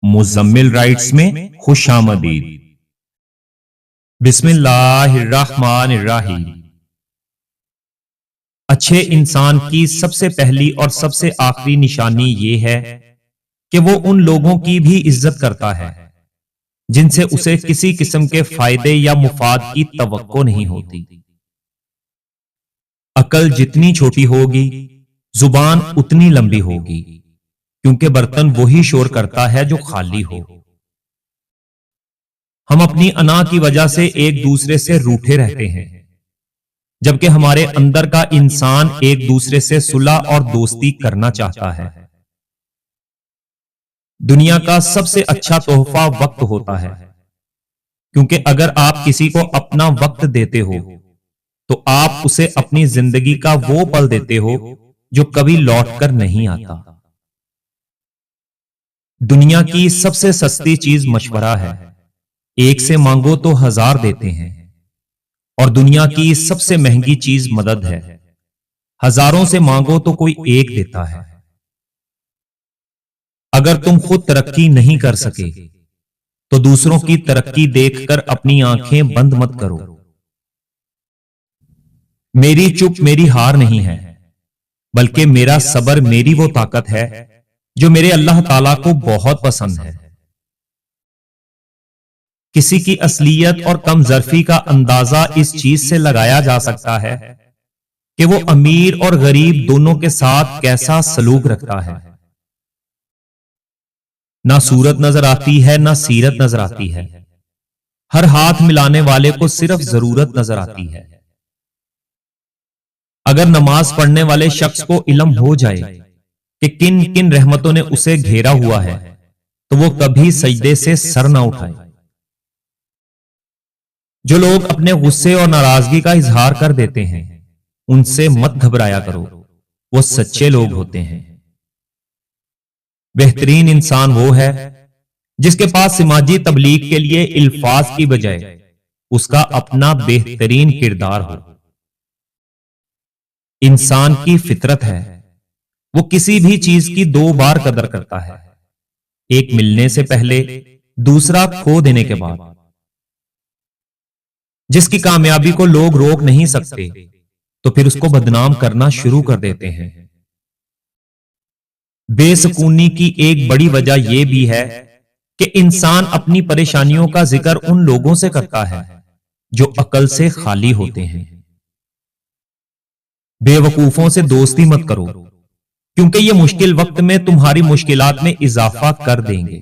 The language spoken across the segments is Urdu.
مزمل رائٹس میں خوش آمدید۔ بسم اللہ الرحمن الرحیم۔ اچھے انسان کی سب سے پہلی اور سب سے آخری نشانی یہ ہے کہ وہ ان لوگوں کی بھی عزت کرتا ہے جن سے اسے کسی قسم کے فائدے یا مفاد کی توقع نہیں ہوتی۔ عقل جتنی چھوٹی ہوگی، زبان اتنی لمبی ہوگی، کیونکہ برتن وہی شور کرتا ہے جو خالی ہو۔ ہم اپنی انا کی وجہ سے ایک دوسرے سے روٹھے رہتے ہیں، جبکہ ہمارے اندر کا انسان ایک دوسرے سے صلح اور دوستی کرنا چاہتا ہے۔ دنیا کا سب سے اچھا تحفہ وقت ہوتا ہے، کیونکہ اگر آپ کسی کو اپنا وقت دیتے ہو تو آپ اسے اپنی زندگی کا وہ پل دیتے ہو جو کبھی لوٹ کر نہیں آتا۔ دنیا کی سب سے سستی چیز مشورہ ہے، ایک سے مانگو تو 1000 دیتے ہیں، اور دنیا کی سب سے مہنگی چیز مدد ہے، ہزاروں سے مانگو تو کوئی ایک دیتا ہے۔ اگر تم خود ترقی نہیں کر سکے تو دوسروں کی ترقی دیکھ کر اپنی آنکھیں بند مت کرو۔ میری چپ میری ہار نہیں ہے، بلکہ میرا صبر میری وہ طاقت ہے جو میرے اللہ تعالیٰ کو بہت پسند ہے۔ کسی کی اصلیت اور کم ظرفی کا اندازہ اس چیز سے لگایا جا سکتا ہے کہ وہ امیر اور غریب دونوں کے ساتھ کیسا سلوک رکھتا ہے۔ نہ صورت نظر آتی ہے، نہ سیرت نظر آتی ہے، ہر ہاتھ ملانے والے کو صرف ضرورت نظر آتی ہے۔ اگر نماز پڑھنے والے شخص کو علم ہو جائے کہ کن کن رحمتوں نے اسے گھیرا ہوا ہے تو وہ کبھی سجدے سے سر نہ اٹھائے۔ جو لوگ اپنے غصے اور ناراضگی کا اظہار کر دیتے ہیں ان سے مت گھبرایا کرو، وہ سچے لوگ ہوتے ہیں۔ بہترین انسان وہ ہے جس کے پاس سماجی تبلیغ کے لیے الفاظ کی بجائے اس کا اپنا بہترین کردار ہو۔ انسان کی فطرت ہے، وہ کسی بھی چیز کی 2 بار قدر کرتا ہے، ایک ملنے سے پہلے، دوسرا کھو دینے کے بعد۔ جس کی کامیابی کو لوگ روک نہیں سکتے تو پھر اس کو بدنام کرنا شروع کر دیتے ہیں۔ بے سکونی کی ایک بڑی وجہ یہ بھی ہے کہ انسان اپنی پریشانیوں کا ذکر ان لوگوں سے کرتا ہے جو عقل سے خالی ہوتے ہیں۔ بے وقوفوں سے دوستی مت کرو، کیونکہ یہ مشکل وقت میں تمہاری مشکلات میں اضافہ کر دیں گے۔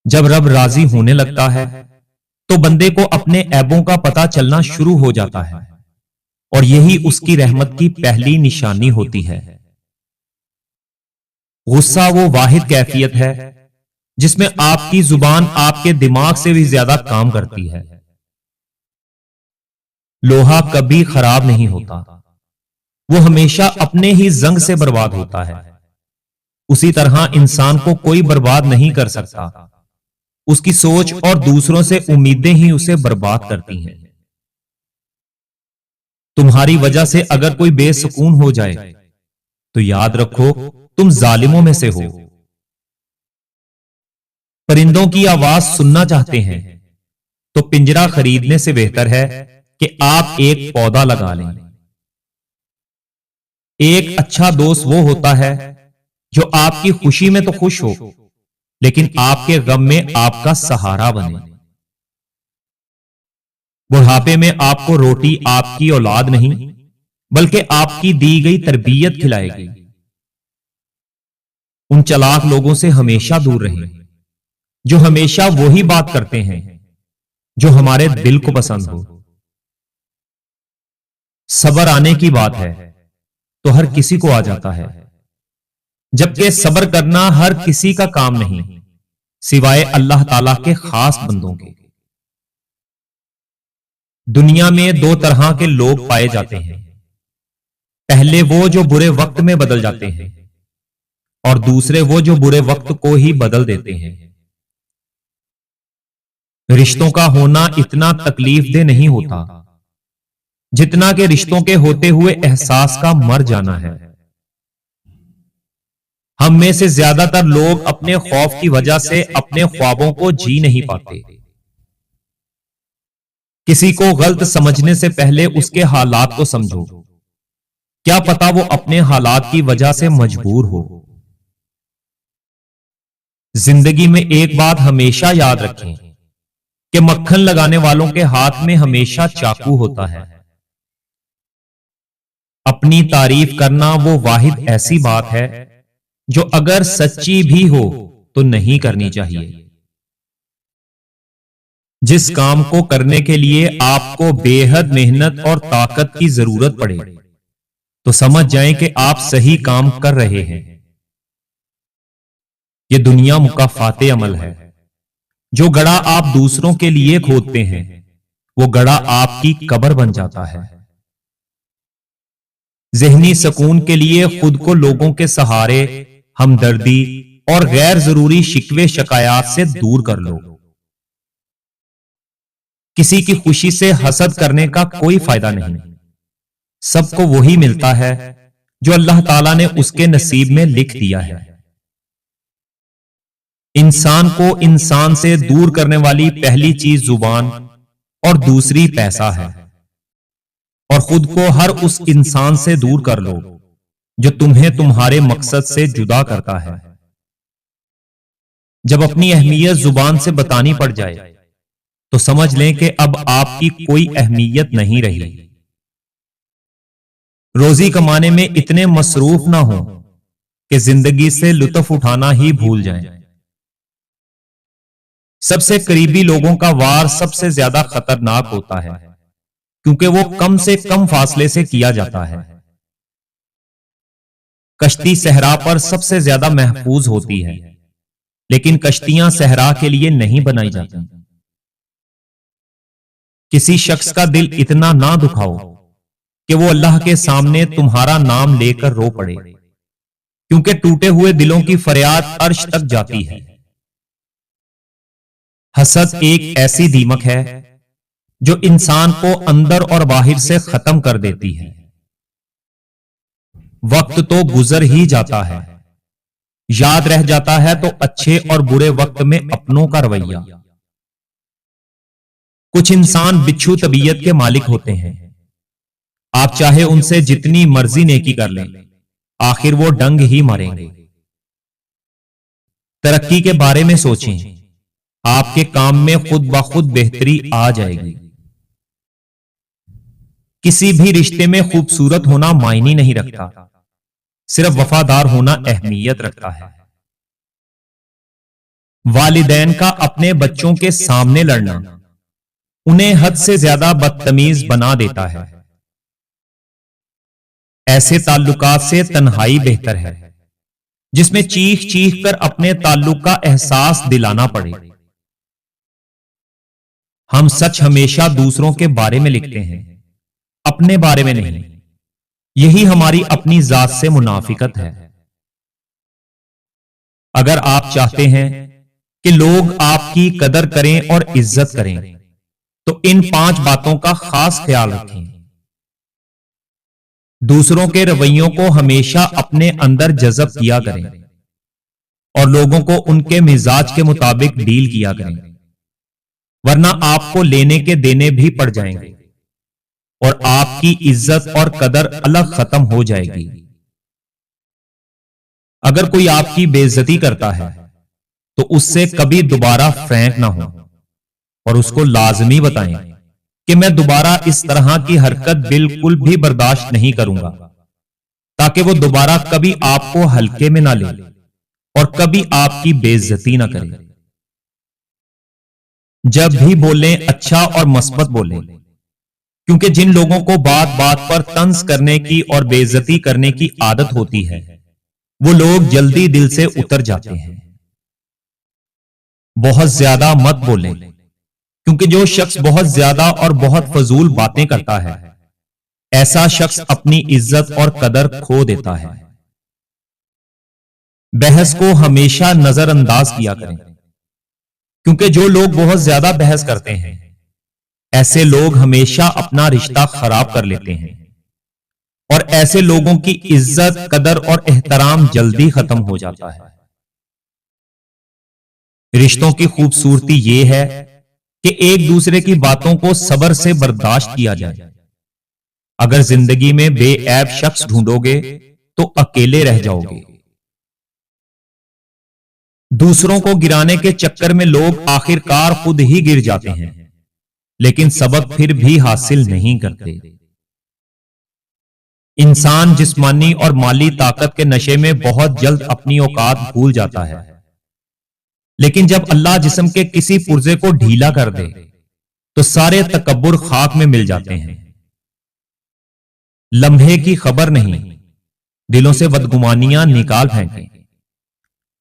جب رب راضی ہونے لگتا ہے تو بندے کو اپنے عیبوں کا پتہ چلنا شروع ہو جاتا ہے، اور یہی اس کی رحمت کی پہلی نشانی ہوتی ہے۔ غصہ وہ واحد کیفیت ہے جس میں آپ کی زبان آپ کے دماغ سے بھی زیادہ کام کرتی ہے۔ لوہا کبھی خراب نہیں ہوتا، وہ ہمیشہ اپنے ہی زنگ سے برباد ہوتا ہے۔ اسی طرح انسان کو کوئی برباد نہیں کر سکتا، اس کی سوچ اور دوسروں سے امیدیں ہی اسے برباد کرتی ہیں۔ تمہاری وجہ سے اگر کوئی بے سکون ہو جائے تو یاد رکھو تم ظالموں میں سے ہو۔ پرندوں کی آواز سننا چاہتے ہیں تو پنجرہ خریدنے سے بہتر ہے کہ آپ ایک پودا لگا لیں۔ ایک اچھا دوست وہ ہوتا ہے جو آپ کی خوشی میں تو خوش ہو لیکن آپ کے غم میں آپ کا سہارا بنے۔ بڑھاپے میں آپ کو روٹی آپ کی اولاد نہیں بلکہ آپ کی دی گئی تربیت کھلائے گی۔ ان چلاک لوگوں سے ہمیشہ دور رہیں جو ہمیشہ وہی بات کرتے ہیں جو ہمارے دل کو پسند ہو۔ صبر آنے کی بات ہے تو ہر کسی کو آ جاتا ہے، جبکہ صبر کرنا ہر کسی کا کام نہیں سوائے اللہ تعالیٰ کے خاص بندوں کے۔ دنیا میں 2 طرح کے لوگ پائے جاتے ہیں، پہلے وہ جو برے وقت میں بدل جاتے ہیں، اور دوسرے وہ جو برے وقت کو ہی بدل دیتے ہیں۔ رشتوں کا ہونا اتنا تکلیف دہ نہیں ہوتا جتنا کہ رشتوں کے ہوتے ہوئے احساس کا مر جانا ہے۔ ہم میں سے زیادہ تر لوگ اپنے خوف کی وجہ سے اپنے خوابوں کو جی نہیں پاتے۔ کسی کو غلط سمجھنے سے پہلے اس کے حالات کو سمجھو، کیا پتا وہ اپنے حالات کی وجہ سے مجبور ہو۔ زندگی میں ایک بات ہمیشہ یاد رکھیں کہ مکھن لگانے والوں کے ہاتھ میں ہمیشہ چاقو ہوتا ہے۔ اپنی تعریف کرنا وہ واحد ایسی بات ہے جو اگر سچی بھی ہو تو نہیں کرنی چاہیے۔ جس کام کو کرنے کے لیے آپ کو بے حد محنت اور طاقت کی ضرورت پڑے تو سمجھ جائیں کہ آپ صحیح کام کر رہے ہیں۔ یہ دنیا مکافات عمل ہے۔ جو گڑھا آپ دوسروں کے لیے کھودتے ہیں وہ گڑھا آپ کی قبر بن جاتا ہے۔ ذہنی سکون کے لیے خود کو لوگوں کے سہارے، ہمدردی اور غیر ضروری شکوے شکایات سے دور کر لو۔ کسی کی خوشی سے حسد کرنے کا کوئی فائدہ نہیں۔ سب کو وہی ملتا ہے جو اللہ تعالیٰ نے اس کے نصیب میں لکھ دیا ہے۔ انسان کو انسان سے دور کرنے والی پہلی چیز زبان اور دوسری پیسہ ہے، اور خود کو ہر اس انسان سے دور کر لو جو تمہیں تمہارے مقصد سے جدا کرتا ہے۔ جب اپنی اہمیت زبان سے بتانی پڑ جائے تو سمجھ لیں کہ اب آپ کی کوئی اہمیت نہیں رہی۔ روزی کمانے میں اتنے مصروف نہ ہوں کہ زندگی سے لطف اٹھانا ہی بھول جائیں۔ سب سے قریبی لوگوں کا وار سب سے زیادہ خطرناک ہوتا ہے کیونکہ وہ کم سے کم فاصلے سے کیا جاتا ہے۔ کشتی صحرا پر سب سے زیادہ محفوظ ہوتی ہے، لیکن کشتیاں صحرا کے لیے نہیں بنائی جاتی۔ کسی شخص کا دل اتنا نہ دکھاؤ کہ وہ اللہ کے سامنے تمہارا نام لے کر رو پڑے، کیونکہ ٹوٹے ہوئے دلوں کی فریاد عرش تک جاتی ہے۔ حسد ایک ایسی دیمک ہے جو انسان کو اندر اور باہر سے ختم کر دیتی ہے۔ وقت تو گزر ہی جاتا ہے، یاد رہ جاتا ہے تو اچھے اور برے وقت میں اپنوں کا رویہ۔ کچھ انسان بچھو طبیعت کے مالک ہوتے ہیں، آپ چاہے ان سے جتنی مرضی نیکی کر لیں، آخر وہ ڈنگ ہی ماریں گے۔ ترقی کے بارے میں سوچیں، آپ کے کام میں خود بخود بہتری آ جائے گی۔ کسی بھی رشتے میں خوبصورت ہونا معنی نہیں رکھتا، صرف وفادار ہونا اہمیت رکھتا ہے۔ والدین کا اپنے بچوں کے سامنے لڑنا انہیں حد سے زیادہ بدتمیز بنا دیتا ہے۔ ایسے تعلقات سے تنہائی بہتر ہے جس میں چیخ چیخ کر اپنے تعلق کا احساس دلانا پڑے۔ ہم سچ ہمیشہ دوسروں کے بارے میں لکھتے ہیں، اپنے بارے میں نہیں۔ یہی ہماری اپنی ذات سے منافقت ہے۔ اگر آپ چاہتے ہیں کہ لوگ آپ کی قدر کریں اور عزت کریں تو ان 5 باتوں کا خاص خیال رکھیں۔ دوسروں کے رویوں کو ہمیشہ اپنے اندر جذب کیا کریں اور لوگوں کو ان کے مزاج کے مطابق ڈیل کیا کریں، ورنہ آپ کو لینے کے دینے بھی پڑ جائیں گے اور آپ کی عزت اور قدر الگ ختم ہو جائے گی۔ اگر کوئی آپ کی بے عزتی کرتا ہے تو اس سے کبھی دوبارہ فرینک نہ ہو اور اس کو لازمی بتائیں کہ میں دوبارہ اس طرح کی حرکت بالکل بھی برداشت نہیں کروں گا، تاکہ وہ دوبارہ کبھی آپ کو ہلکے میں نہ لے اور کبھی آپ کی بے عزتی نہ کرے۔ جب بھی بولیں اچھا اور مثبت بولیں، کیونکہ جن لوگوں کو بات بات پر طنز کرنے کی اور بے عزتی کرنے کی عادت ہوتی ہے وہ لوگ جلدی دل سے اتر جاتے ہیں۔ بہت زیادہ مت بولیں، کیونکہ جو شخص بہت زیادہ اور بہت فضول باتیں کرتا ہے ایسا شخص اپنی عزت اور قدر کھو دیتا ہے۔ بحث کو ہمیشہ نظر انداز کیا کریں، کیونکہ جو لوگ بہت زیادہ بحث کرتے ہیں ایسے لوگ ہمیشہ اپنا رشتہ خراب کر لیتے ہیں۔ اور ایسے لوگوں کی عزت، قدر اور احترام جلدی ختم ہو جاتا ہے۔ رشتوں کی خوبصورتی یہ ہے کہ ایک دوسرے کی باتوں کو صبر سے برداشت کیا جائے۔ اگر زندگی میں بے عیب شخص ڈھونڈو گے تو اکیلے رہ جاؤ گے۔ دوسروں کو گرانے کے چکر میں لوگ آخرکار خود ہی گر جاتے ہیں، لیکن سبق پھر بھی حاصل نہیں کرتے۔ انسان جسمانی اور مالی طاقت کے نشے میں بہت جلد اپنی اوقات بھول جاتا ہے، لیکن جب اللہ جسم کے کسی پرزے کو ڈھیلا کر دے تو سارے تکبر خاک میں مل جاتے ہیں۔ لمحے کی خبر نہیں، دلوں سے بدگمانیاں نکال پھینکیں،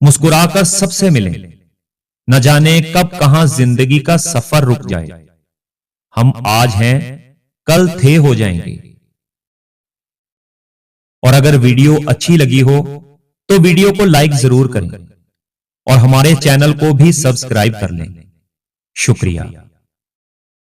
مسکرا کر سب سے ملیں، نہ جانے کب کہاں زندگی کا سفر رک جائے۔ ہم آج ہیں، کل تھے ہو جائیں گے۔ اور اگر ویڈیو اچھی لگی ہو تو ویڈیو کو لائک ضرور کریں اور ہمارے چینل کو بھی سبسکرائب کر لیں۔ شکریہ۔